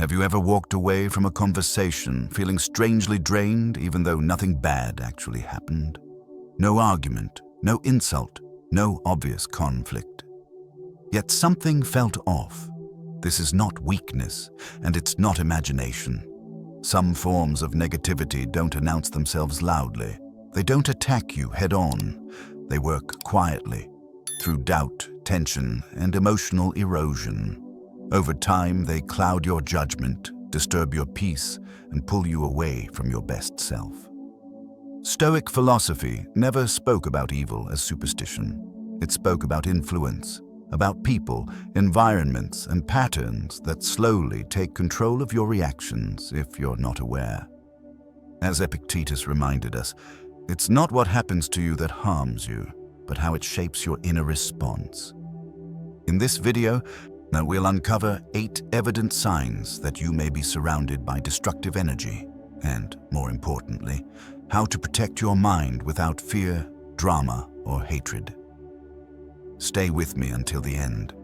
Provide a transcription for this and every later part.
Have you ever walked away from a conversation feeling strangely drained even though nothing bad actually happened? No argument, no insult, no obvious conflict. Yet something felt off. This is not weakness, and it's not imagination. Some forms of negativity don't announce themselves loudly. They don't attack you head-on. They work quietly, through doubt, tension, and emotional erosion. Over time, they cloud your judgment, disturb your peace, and pull you away from your best self. Stoic philosophy never spoke about evil as superstition. It spoke about influence, about people, environments, and patterns that slowly take control of your reactions if you're not aware. As Epictetus reminded us, it's not what happens to you that harms you, but how it shapes your inner response. In this video, we'll uncover 8 evident signs that you may be surrounded by destructive energy, and, more importantly, how to protect your mind without fear, drama, or hatred. Stay with me until the end,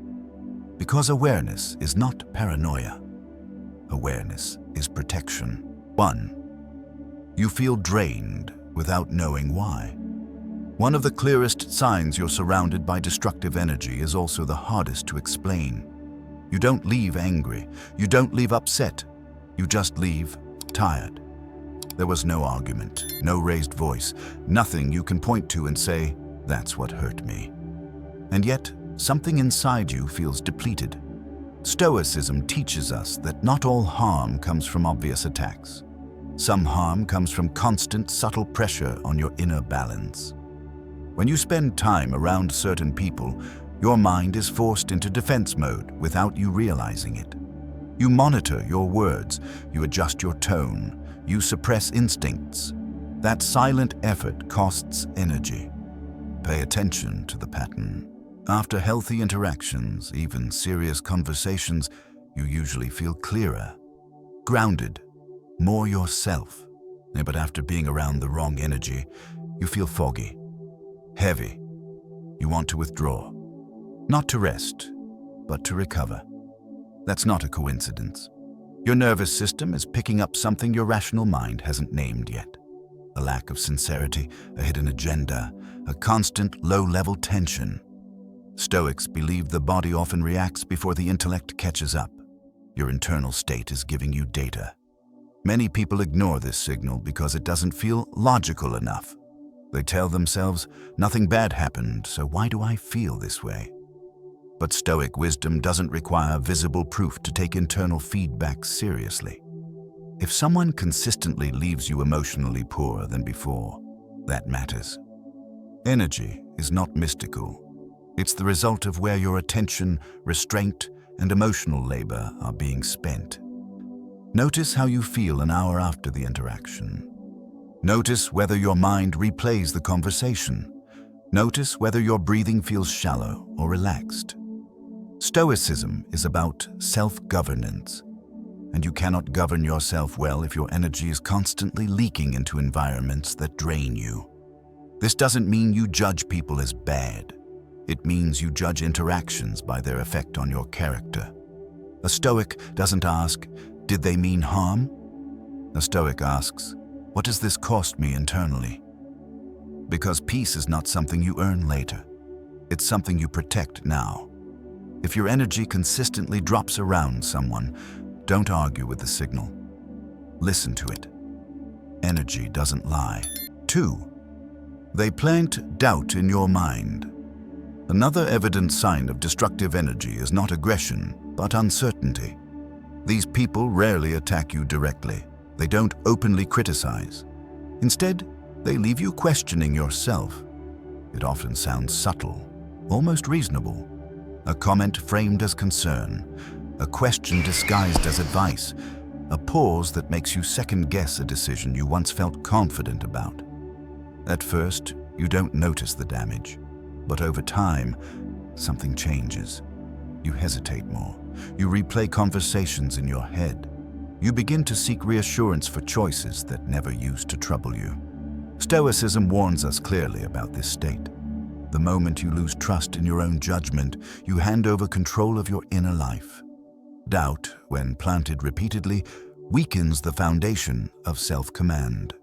because awareness is not paranoia. Awareness is protection. 1. You feel drained without knowing why. One of the clearest signs you're surrounded by destructive energy is also the hardest to explain. You don't leave angry, you don't leave upset, you just leave tired. There was no argument, no raised voice, nothing you can point to and say, "That's what hurt me." And yet, something inside you feels depleted. Stoicism teaches us that not all harm comes from obvious attacks. Some harm comes from constant, subtle pressure on your inner balance. When you spend time around certain people, your mind is forced into defense mode without you realizing it. You monitor your words, you adjust your tone, you suppress instincts. That silent effort costs energy. Pay attention to the pattern. After healthy interactions, even serious conversations, you usually feel clearer, grounded, more yourself. But after being around the wrong energy, you feel foggy, heavy. You want to withdraw. Not to rest, but to recover. That's not a coincidence. Your nervous system is picking up something your rational mind hasn't named yet. A lack of sincerity, a hidden agenda, a constant low-level tension. Stoics believe the body often reacts before the intellect catches up. Your internal state is giving you data. Many people ignore this signal because it doesn't feel logical enough. They tell themselves, "Nothing bad happened, so why do I feel this way?" But Stoic wisdom doesn't require visible proof to take internal feedback seriously. If someone consistently leaves you emotionally poorer than before, that matters. Energy is not mystical. It's the result of where your attention, restraint, and emotional labor are being spent. Notice how you feel an hour after the interaction. Notice whether your mind replays the conversation. Notice whether your breathing feels shallow or relaxed. Stoicism is about self-governance, and you cannot govern yourself well if your energy is constantly leaking into environments that drain you. This doesn't mean you judge people as bad. It means you judge interactions by their effect on your character. A Stoic doesn't ask, "Did they mean harm?" A Stoic asks, "What does this cost me internally?" Because peace is not something you earn later. It's something you protect now. If your energy consistently drops around someone, don't argue with the signal. Listen to it. Energy doesn't lie. 2. They plant doubt in your mind. Another evident sign of destructive energy is not aggression, but uncertainty. These people rarely attack you directly. They don't openly criticize. Instead, they leave you questioning yourself. It often sounds subtle, almost reasonable. A comment framed as concern, a question disguised as advice, a pause that makes you second-guess a decision you once felt confident about. At first, you don't notice the damage, but over time, something changes. You hesitate more. You replay conversations in your head. You begin to seek reassurance for choices that never used to trouble you. Stoicism warns us clearly about this state. The moment you lose trust in your own judgment, you hand over control of your inner life. Doubt, when planted repeatedly, weakens the foundation of self-command.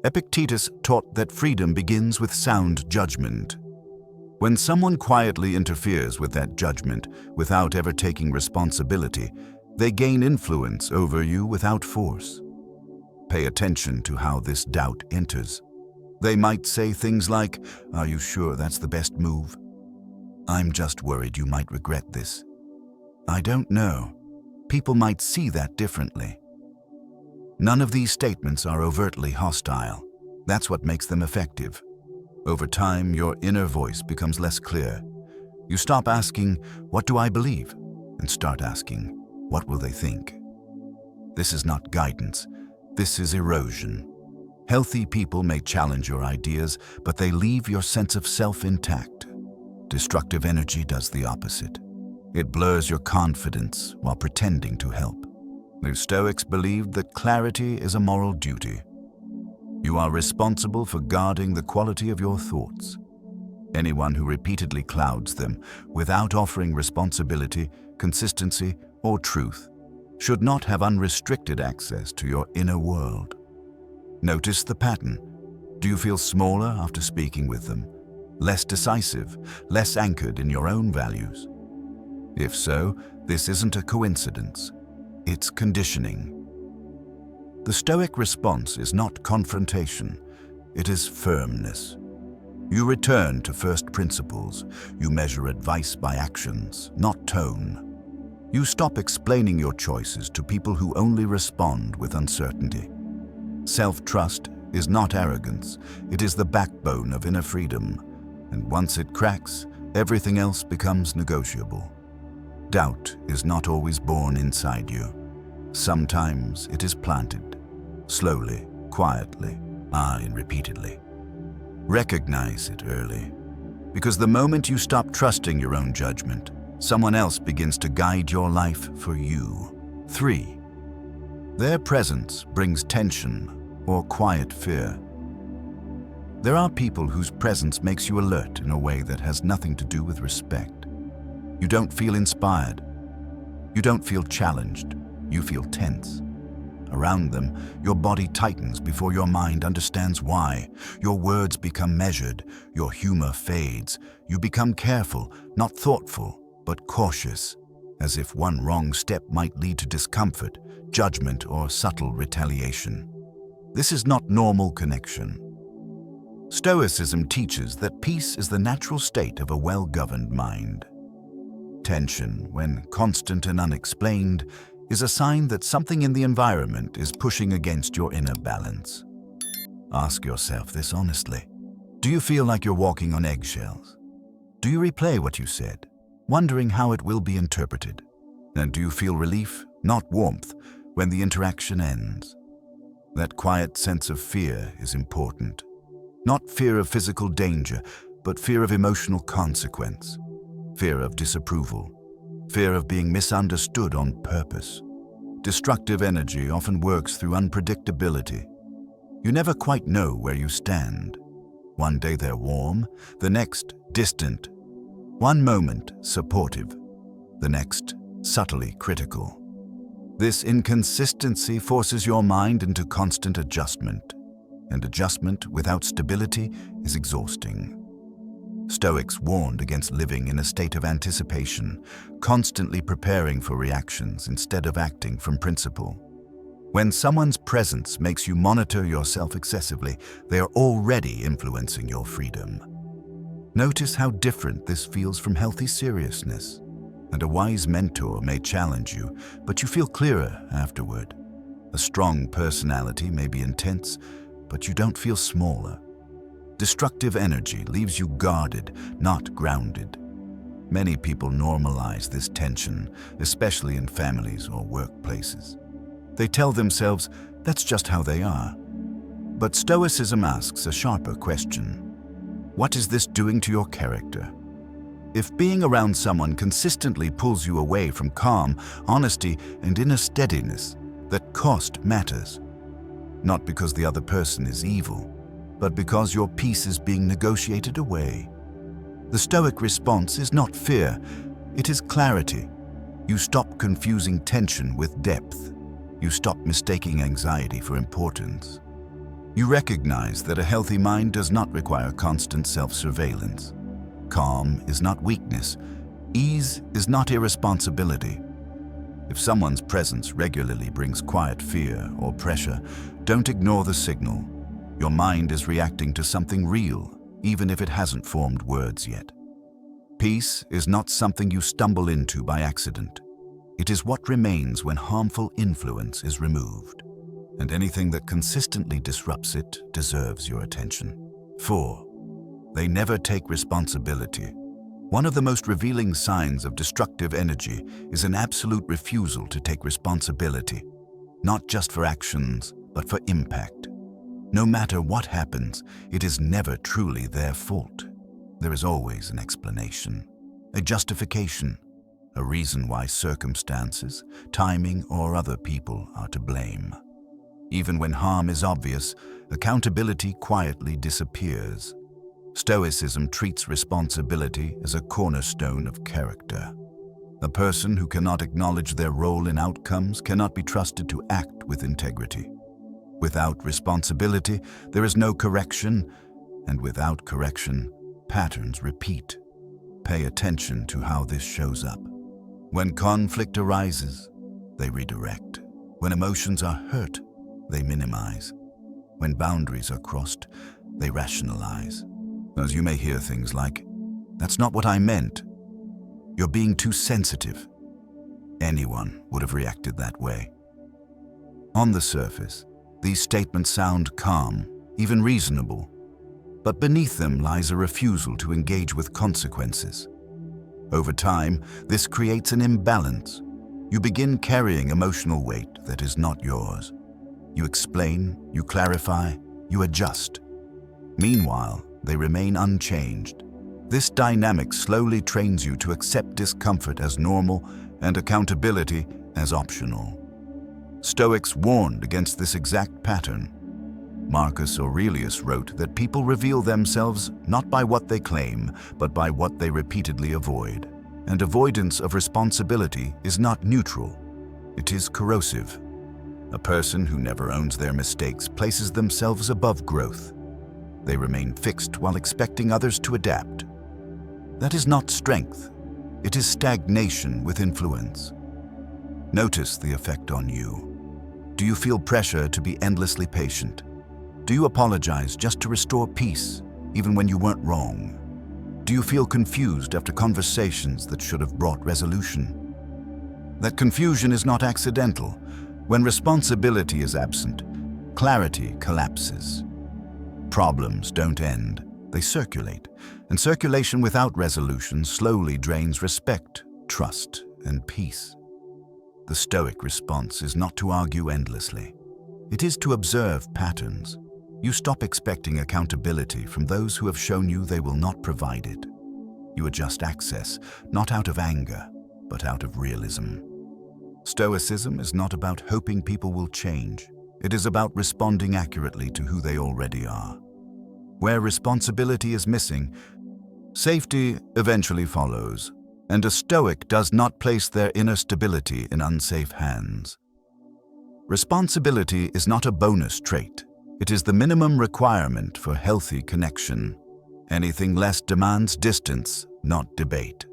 Epictetus taught that freedom begins with sound judgment. When someone quietly interferes with that judgment without ever taking responsibility, they gain influence over you without force. Pay attention to how this doubt enters. They might say things like, "Are you sure that's the best move? I'm just worried you might regret this. I don't know. People might see that differently." None of these statements are overtly hostile. That's what makes them effective. Over time, your inner voice becomes less clear. You stop asking, "What do I believe?" and start asking, "What will they think?" This is not guidance. This is erosion. Healthy people may challenge your ideas, but they leave your sense of self intact. Destructive energy does the opposite. It blurs your confidence while pretending to help. The Stoics believed that clarity is a moral duty. You are responsible for guarding the quality of your thoughts. Anyone who repeatedly clouds them without offering responsibility, consistency, or truth should not have unrestricted access to your inner world. Notice the pattern. Do you feel smaller after speaking with them? Less decisive, less anchored in your own values? If so, this isn't a coincidence. It's conditioning. The Stoic response is not confrontation. It is firmness. You return to first principles. You measure advice by actions, not tone. You stop explaining your choices to people who only respond with uncertainty. Self-trust is not arrogance. It is the backbone of inner freedom. And once it cracks, everything else becomes negotiable. Doubt is not always born inside you. Sometimes it is planted, slowly, quietly, and repeatedly. Recognize it early, because the moment you stop trusting your own judgment, someone else begins to guide your life for you. 3. Their presence brings tension or quiet fear. There are people whose presence makes you alert in a way that has nothing to do with respect. You don't feel inspired. You don't feel challenged. You feel tense. Around them, your body tightens before your mind understands why. Your words become measured. Your humor fades. You become careful, not thoughtful, but cautious, as if one wrong step might lead to discomfort, judgment, or subtle retaliation. This is not normal connection. Stoicism teaches that peace is the natural state of a well-governed mind. Tension, when constant and unexplained, is a sign that something in the environment is pushing against your inner balance. Ask yourself this honestly. Do you feel like you're walking on eggshells? Do you replay what you said, wondering how it will be interpreted? And do you feel relief, not warmth, when the interaction ends? That quiet sense of fear is important. Not fear of physical danger, but fear of emotional consequence. Fear of disapproval. Fear of being misunderstood on purpose. Destructive energy often works through unpredictability. You never quite know where you stand. One day they're warm, the next distant. One moment supportive, the next subtly critical. This inconsistency forces your mind into constant adjustment, and adjustment without stability is exhausting. Stoics warned against living in a state of anticipation, constantly preparing for reactions instead of acting from principle. When someone's presence makes you monitor yourself excessively, they are already influencing your freedom. Notice how different this feels from healthy seriousness. And a wise mentor may challenge you, but you feel clearer afterward. A strong personality may be intense, but you don't feel smaller. Destructive energy leaves you guarded, not grounded. Many people normalize this tension, especially in families or workplaces. They tell themselves, that's just how they are. But Stoicism asks a sharper question. What is this doing to your character? If being around someone consistently pulls you away from calm, honesty, and inner steadiness, that cost matters. Not because the other person is evil, but because your peace is being negotiated away. The Stoic response is not fear, it is clarity. You stop confusing tension with depth. You stop mistaking anxiety for importance. You recognize that a healthy mind does not require constant self-surveillance. Calm is not weakness. Ease is not irresponsibility. If someone's presence regularly brings quiet fear or pressure, don't ignore the signal. Your mind is reacting to something real, even if it hasn't formed words yet. Peace is not something you stumble into by accident. It is what remains when harmful influence is removed. And anything that consistently disrupts it deserves your attention. 4. They never take responsibility. One of the most revealing signs of destructive energy is an absolute refusal to take responsibility, not just for actions, but for impact. No matter what happens, it is never truly their fault. There is always an explanation, a justification, a reason why circumstances, timing, or other people are to blame. Even when harm is obvious, accountability quietly disappears. Stoicism treats responsibility as a cornerstone of character. A person who cannot acknowledge their role in outcomes cannot be trusted to act with integrity. Without responsibility, there is no correction, and without correction, patterns repeat. Pay attention to how this shows up. When conflict arises, they redirect. When emotions are hurt, they minimize. When boundaries are crossed, they rationalize. As you may hear things like, "That's not what I meant. You're being too sensitive." Anyone would have reacted that way. On the surface, these statements sound calm, even reasonable, but beneath them lies a refusal to engage with consequences. Over time, this creates an imbalance. You begin carrying emotional weight that is not yours. You explain, you clarify, you adjust. Meanwhile, they remain unchanged. This dynamic slowly trains you to accept discomfort as normal and accountability as optional. Stoics warned against this exact pattern. Marcus Aurelius wrote that people reveal themselves not by what they claim, but by what they repeatedly avoid. And avoidance of responsibility is not neutral. It is corrosive. A person who never owns their mistakes places themselves above growth. They remain fixed while expecting others to adapt. That is not strength. It is stagnation with influence. Notice the effect on you. Do you feel pressure to be endlessly patient? Do you apologize just to restore peace, even when you weren't wrong? Do you feel confused after conversations that should have brought resolution? That confusion is not accidental. When responsibility is absent, clarity collapses. Problems don't end, they circulate, and circulation without resolution slowly drains respect, trust, and peace. The Stoic response is not to argue endlessly. It is to observe patterns. You stop expecting accountability from those who have shown you they will not provide it. You adjust access, not out of anger, but out of realism. Stoicism is not about hoping people will change. It is about responding accurately to who they already are. Where responsibility is missing, safety eventually follows, and a Stoic does not place their inner stability in unsafe hands. Responsibility is not a bonus trait. It is the minimum requirement for healthy connection. Anything less demands distance, not debate.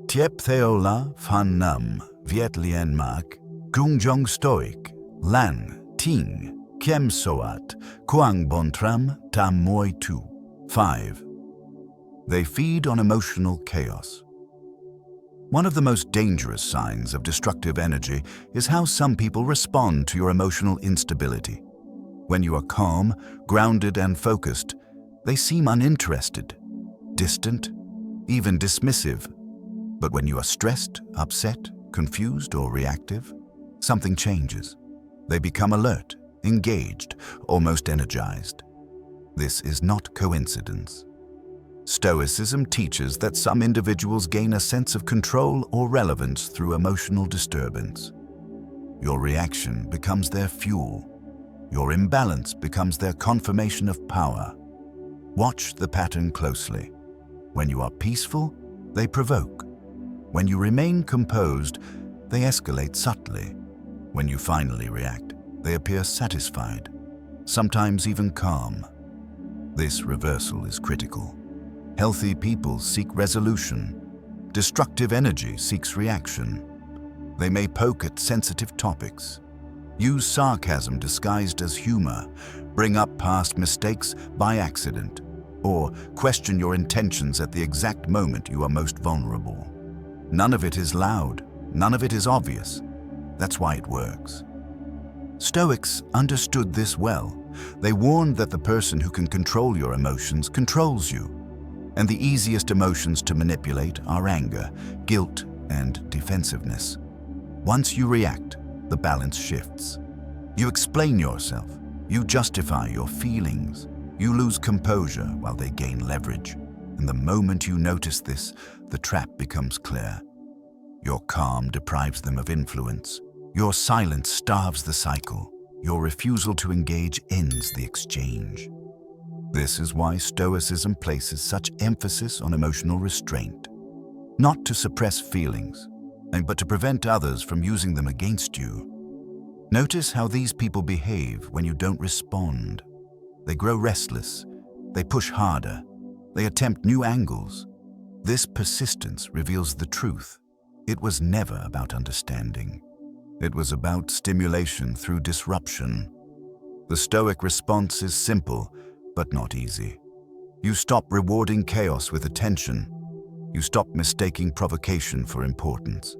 Tiep theola fan nam viet lien mak kung jong stoic lan ting kem soat kuang bontram tam moi tu. 5. They feed on emotional chaos. One of the most dangerous signs of destructive energy is how some people respond to your emotional instability. When you are calm, grounded, and focused, they seem uninterested, distant, even dismissive. But when you are stressed, upset, confused, or reactive, something changes. They become alert, engaged, almost energized. This is not coincidence. Stoicism teaches that some individuals gain a sense of control or relevance through emotional disturbance. Your reaction becomes their fuel. Your imbalance becomes their confirmation of power. Watch the pattern closely. When you are peaceful, they provoke. When you remain composed, they escalate subtly. When you finally react, they appear satisfied, sometimes even calm. This reversal is critical. Healthy people seek resolution. Destructive energy seeks reaction. They may poke at sensitive topics, use sarcasm disguised as humor, bring up past mistakes by accident, or question your intentions at the exact moment you are most vulnerable. None of it is loud, none of it is obvious. That's why it works. Stoics understood this well. They warned that the person who can control your emotions controls you. And the easiest emotions to manipulate are anger, guilt, and defensiveness. Once you react, the balance shifts. You explain yourself, you justify your feelings, you lose composure while they gain leverage. And the moment you notice this, the trap becomes clear. Your calm deprives them of influence. Your silence starves the cycle. Your refusal to engage ends the exchange. This is why Stoicism places such emphasis on emotional restraint. Not to suppress feelings, but to prevent others from using them against you. Notice how these people behave when you don't respond. They grow restless. They push harder. They attempt new angles. This persistence reveals the truth. It was never about understanding. It was about stimulation through disruption. The Stoic response is simple, but not easy. You stop rewarding chaos with attention. You stop mistaking provocation for importance.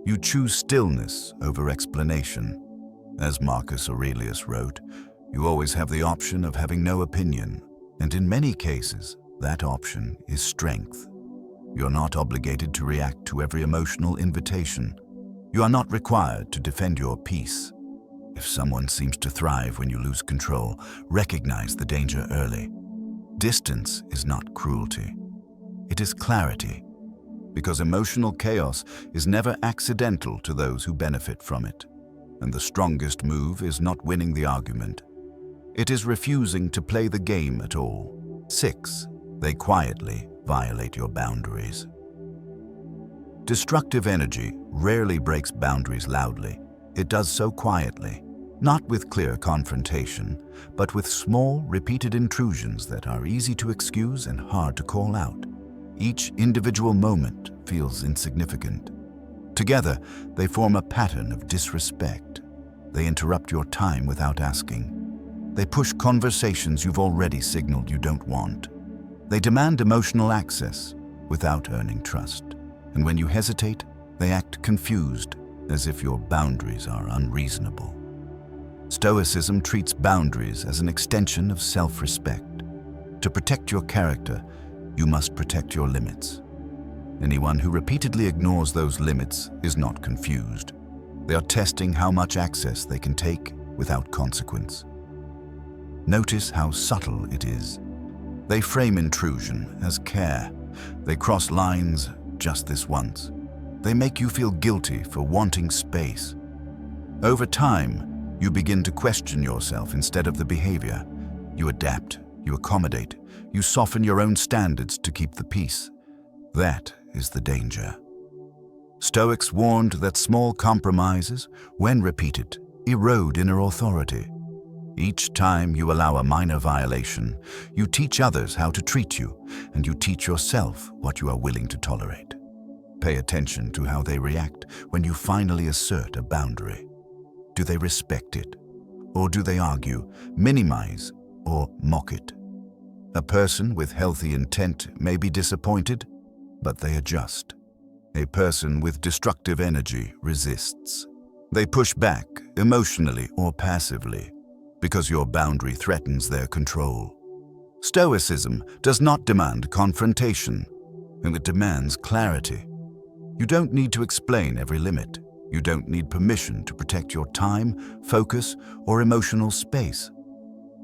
You choose stillness over explanation. As Marcus Aurelius wrote, you always have the option of having no opinion, and in many cases, that option is strength. You're not obligated to react to every emotional invitation. You are not required to defend your peace. If someone seems to thrive when you lose control, recognize the danger early. Distance is not cruelty. It is clarity, because emotional chaos is never accidental to those who benefit from it. And the strongest move is not winning the argument. It is refusing to play the game at all. 6. They quietly violate your boundaries. Destructive energy rarely breaks boundaries loudly. It does so quietly, not with clear confrontation, but with small, repeated intrusions that are easy to excuse and hard to call out. Each individual moment feels insignificant. Together, they form a pattern of disrespect. They interrupt your time without asking. They push conversations you've already signaled you don't want. They demand emotional access without earning trust. And when you hesitate, they act confused, as if your boundaries are unreasonable. Stoicism treats boundaries as an extension of self-respect. To protect your character, you must protect your limits. Anyone who repeatedly ignores those limits is not confused. They are testing how much access they can take without consequence. Notice how subtle it is. They frame intrusion as care. They cross lines just this once. They make you feel guilty for wanting space. Over time, you begin to question yourself instead of the behavior. You adapt, you accommodate, you soften your own standards to keep the peace. That is the danger. Stoics warned that small compromises, when repeated, erode inner authority. Each time you allow a minor violation, you teach others how to treat you, and you teach yourself what you are willing to tolerate. Pay attention to how they react when you finally assert a boundary. Do they respect it? Or do they argue, minimize, or mock it? A person with healthy intent may be disappointed, but they adjust. A person with destructive energy resists. They push back, emotionally or passively, because your boundary threatens their control. Stoicism does not demand confrontation, and it demands clarity. You don't need to explain every limit. You don't need permission to protect your time, focus, or emotional space.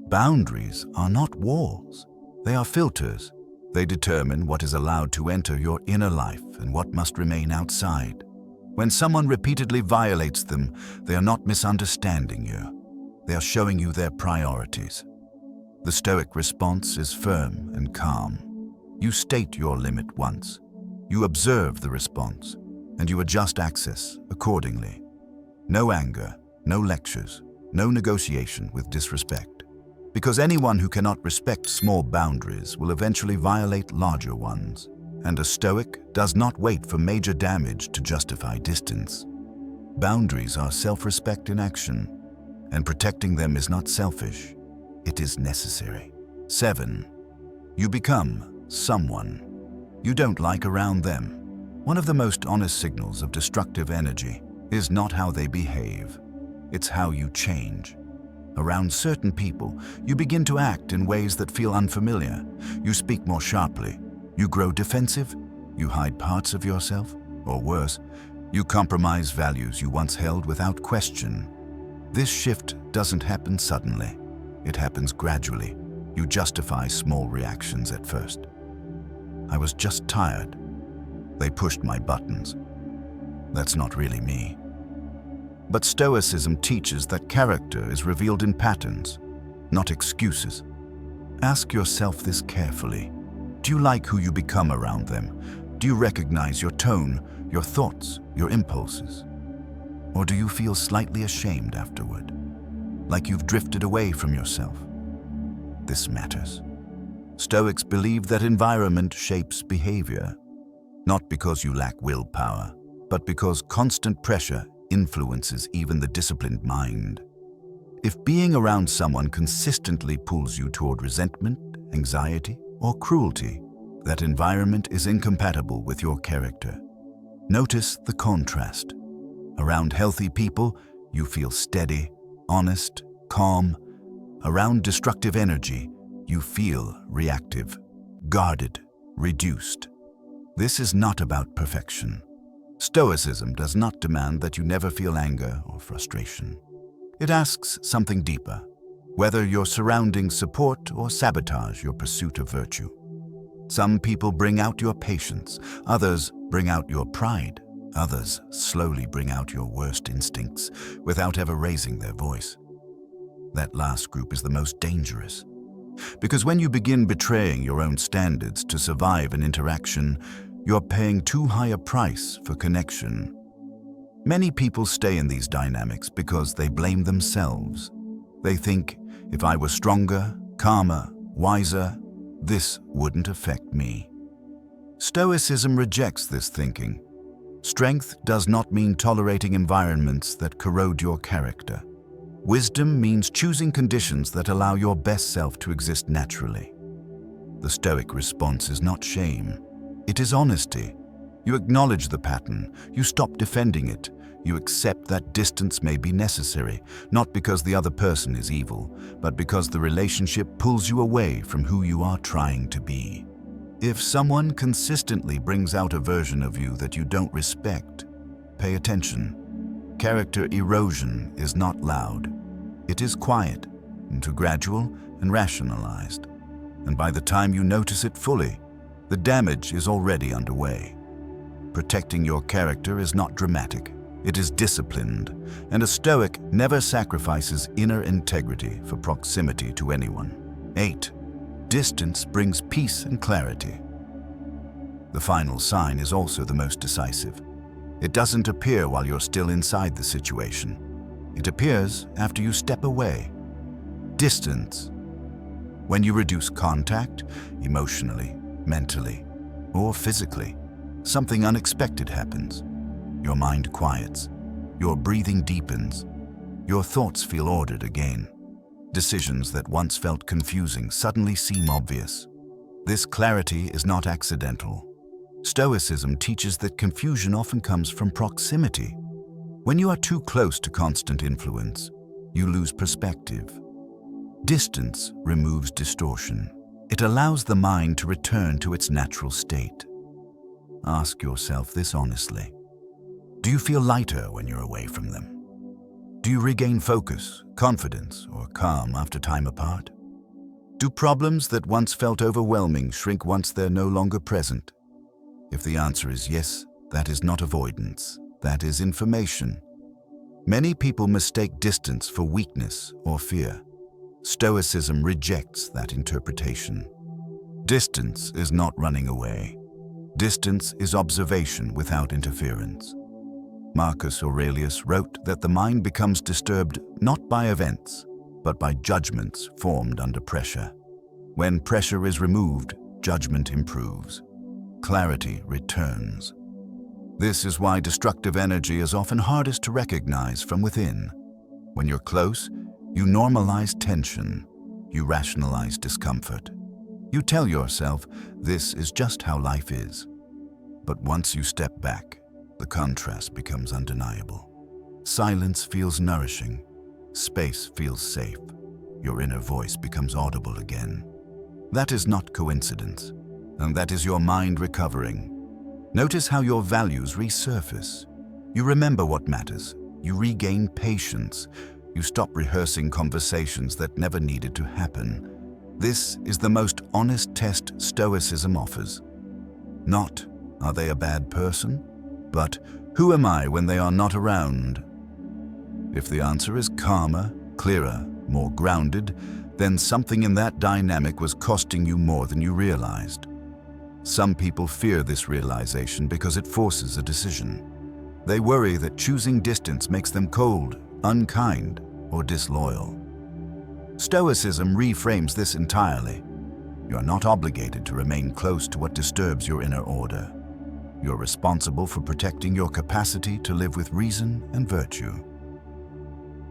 Boundaries are not walls. They are filters. They determine what is allowed to enter your inner life and what must remain outside. When someone repeatedly violates them, they are not misunderstanding you. They are showing you their priorities. The Stoic response is firm and calm. You state your limit once. You observe the response. and you adjust access accordingly. No anger, no lectures, no negotiation with disrespect. Because anyone who cannot respect small boundaries will eventually violate larger ones. And a Stoic does not wait for major damage to justify distance. Boundaries are self-respect in action, and protecting them is not selfish, it is necessary. 7. You become someone you don't like around them. One of the most honest signals of destructive energy is not how they behave, it's how you change. Around certain people, you begin to act in ways that feel unfamiliar. You speak more sharply. You grow defensive. You hide parts of yourself. Or worse, you compromise values you once held without question. This shift doesn't happen suddenly. It happens gradually. You justify small reactions at first. I was just tired. They pushed my buttons. That's not really me. But Stoicism teaches that character is revealed in patterns, not excuses. Ask yourself this carefully. Do you like who you become around them? Do you recognize your tone, your thoughts, your impulses? Or do you feel slightly ashamed afterward, like you've drifted away from yourself? This matters. Stoics believe that environment shapes behavior, not because you lack willpower, but because constant pressure influences even the disciplined mind. If being around someone consistently pulls you toward resentment, anxiety, or cruelty, that environment is incompatible with your character. Notice the contrast. Around healthy people, you feel steady, honest, calm. Around destructive energy, you feel reactive, guarded, reduced. This is not about perfection. Stoicism does not demand that you never feel anger or frustration. It asks something deeper, whether your surroundings support or sabotage your pursuit of virtue. Some people bring out your patience, others bring out your pride, others slowly bring out your worst instincts without ever raising their voice. That last group is the most dangerous. Because when you begin betraying your own standards to survive an interaction, you're paying too high a price for connection. Many people stay in these dynamics because they blame themselves. They think, if I were stronger, calmer, wiser, this wouldn't affect me. Stoicism rejects this thinking. Strength does not mean tolerating environments that corrode your character. Wisdom means choosing conditions that allow your best self to exist naturally. The Stoic response is not shame. It is honesty. You acknowledge the pattern. You stop defending it. You accept that distance may be necessary, not because the other person is evil, but because the relationship pulls you away from who you are trying to be. If someone consistently brings out a version of you that you don't respect, pay attention. Character erosion is not loud. It is quiet, gradual, and rationalized. And by the time you notice it fully, the damage is already underway. Protecting your character is not dramatic. It is disciplined, and a Stoic never sacrifices inner integrity for proximity to anyone. 8. Distance brings peace and clarity. The final sign is also the most decisive. It doesn't appear while you're still inside the situation. It appears after you step away. Distance. When you reduce contact, emotionally, mentally, or physically, something unexpected happens. Your mind quiets. Your breathing deepens. Your thoughts feel ordered again. Decisions that once felt confusing suddenly seem obvious. This clarity is not accidental. Stoicism teaches that confusion often comes from proximity. When you are too close to constant influence, you lose perspective. Distance removes distortion. It allows the mind to return to its natural state. Ask yourself this honestly. Do you feel lighter when you're away from them? Do you regain focus, confidence, or calm after time apart? Do problems that once felt overwhelming shrink once they're no longer present? If the answer is yes, that is not avoidance. That is information. Many people mistake distance for weakness or fear. Stoicism rejects that interpretation. Distance is not running away. Distance is observation without interference. Marcus Aurelius wrote that the mind becomes disturbed not by events, but by judgments formed under pressure. When pressure is removed, judgment improves. Clarity returns. This is why destructive energy is often hardest to recognize from within. When you're close, you normalize tension. You rationalize discomfort. You tell yourself, this is just how life is. But once you step back, the contrast becomes undeniable. Silence feels nourishing. Space feels safe. Your inner voice becomes audible again. That is not coincidence, and that is your mind recovering. Notice how your values resurface. You remember what matters. You regain patience. You stop rehearsing conversations that never needed to happen. This is the most honest test Stoicism offers. Not, are they a bad person? But, who am I when they are not around? If the answer is calmer, clearer, more grounded, then something in that dynamic was costing you more than you realized. Some people fear this realization because it forces a decision. They worry that choosing distance makes them cold, unkind, or disloyal. Stoicism reframes this entirely. You are not obligated to remain close to what disturbs your inner order. You're responsible for protecting your capacity to live with reason and virtue.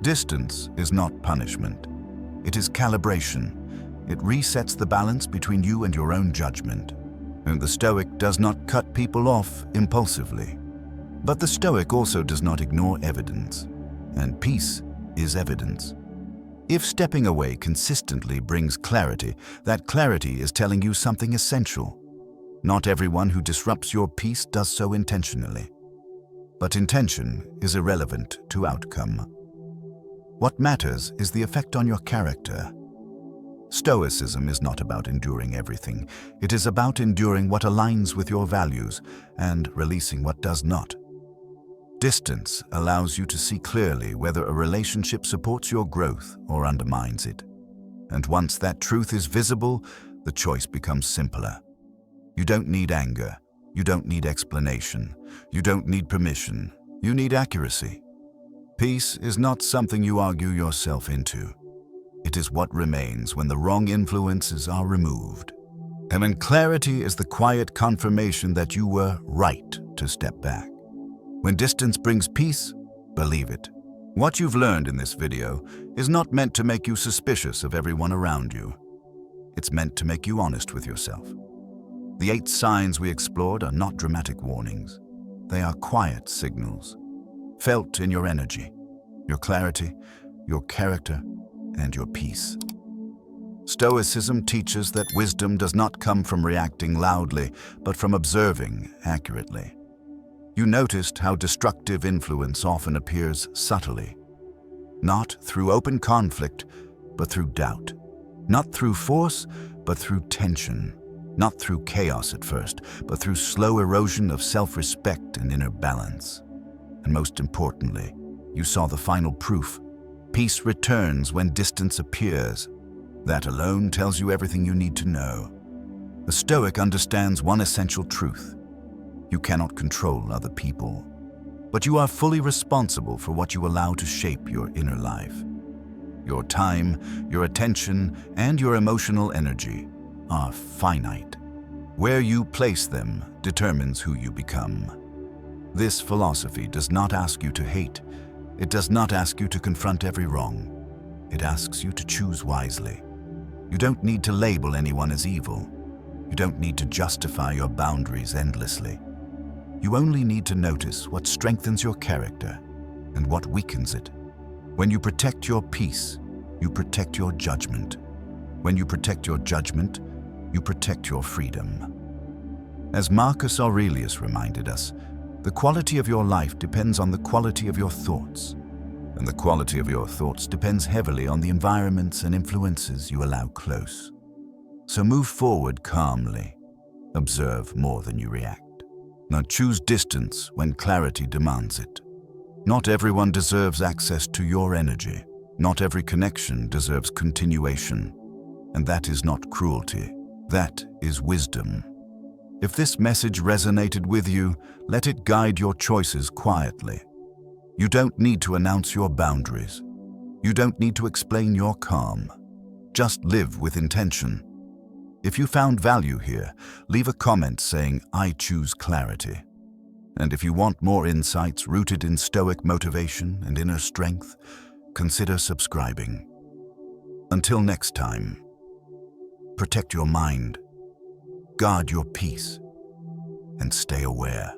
Distance is not punishment. It is calibration. It resets the balance between you and your own judgment. And the Stoic does not cut people off impulsively. But the Stoic also does not ignore evidence. And peace is evidence. If stepping away consistently brings clarity, that clarity is telling you something essential. Not everyone who disrupts your peace does so intentionally. But intention is irrelevant to outcome. What matters is the effect on your character. Stoicism is not about enduring everything. It is about enduring what aligns with your values and releasing what does not. Distance allows you to see clearly whether a relationship supports your growth or undermines it. And once that truth is visible, the choice becomes simpler. You don't need anger. You don't need explanation. You don't need permission. You need accuracy. Peace is not something you argue yourself into. It is what remains when the wrong influences are removed. And when clarity is the quiet confirmation that you were right to step back. When distance brings peace, believe it. What you've learned in this video is not meant to make you suspicious of everyone around you. It's meant to make you honest with yourself. The 8 signs we explored are not dramatic warnings. They are quiet signals, felt in your energy, your clarity, your character, and your peace. Stoicism teaches that wisdom does not come from reacting loudly, but from observing accurately. You noticed how destructive influence often appears subtly, not through open conflict, but through doubt, not through force, but through tension. Not through chaos at first, but through slow erosion of self-respect and inner balance. And most importantly, you saw the final proof. Peace returns when distance appears. That alone tells you everything you need to know. The Stoic understands one essential truth. You cannot control other people, but you are fully responsible for what you allow to shape your inner life. Your time, your attention, and your emotional energy are finite. Where you place them determines who you become. This philosophy does not ask you to hate. It does not ask you to confront every wrong. It asks you to choose wisely. You don't need to label anyone as evil. You don't need to justify your boundaries endlessly. You only need to notice what strengthens your character and what weakens it. When you protect your peace, you protect your judgment. When you protect your judgment, you protect your freedom. As Marcus Aurelius reminded us, the quality of your life depends on the quality of your thoughts, and the quality of your thoughts depends heavily on the environments and influences you allow close. So move forward calmly. Observe more than you react. Now choose distance when clarity demands it. Not everyone deserves access to your energy. Not every connection deserves continuation. And that is not cruelty. That is wisdom. If this message resonated with you, let it guide your choices quietly. You don't need to announce your boundaries. You don't need to explain your calm. Just live with intention. If you found value here, leave a comment saying, "I choose clarity." And if you want more insights rooted in Stoic motivation and inner strength, consider subscribing. Until next time, protect your mind, guard your peace, and stay aware.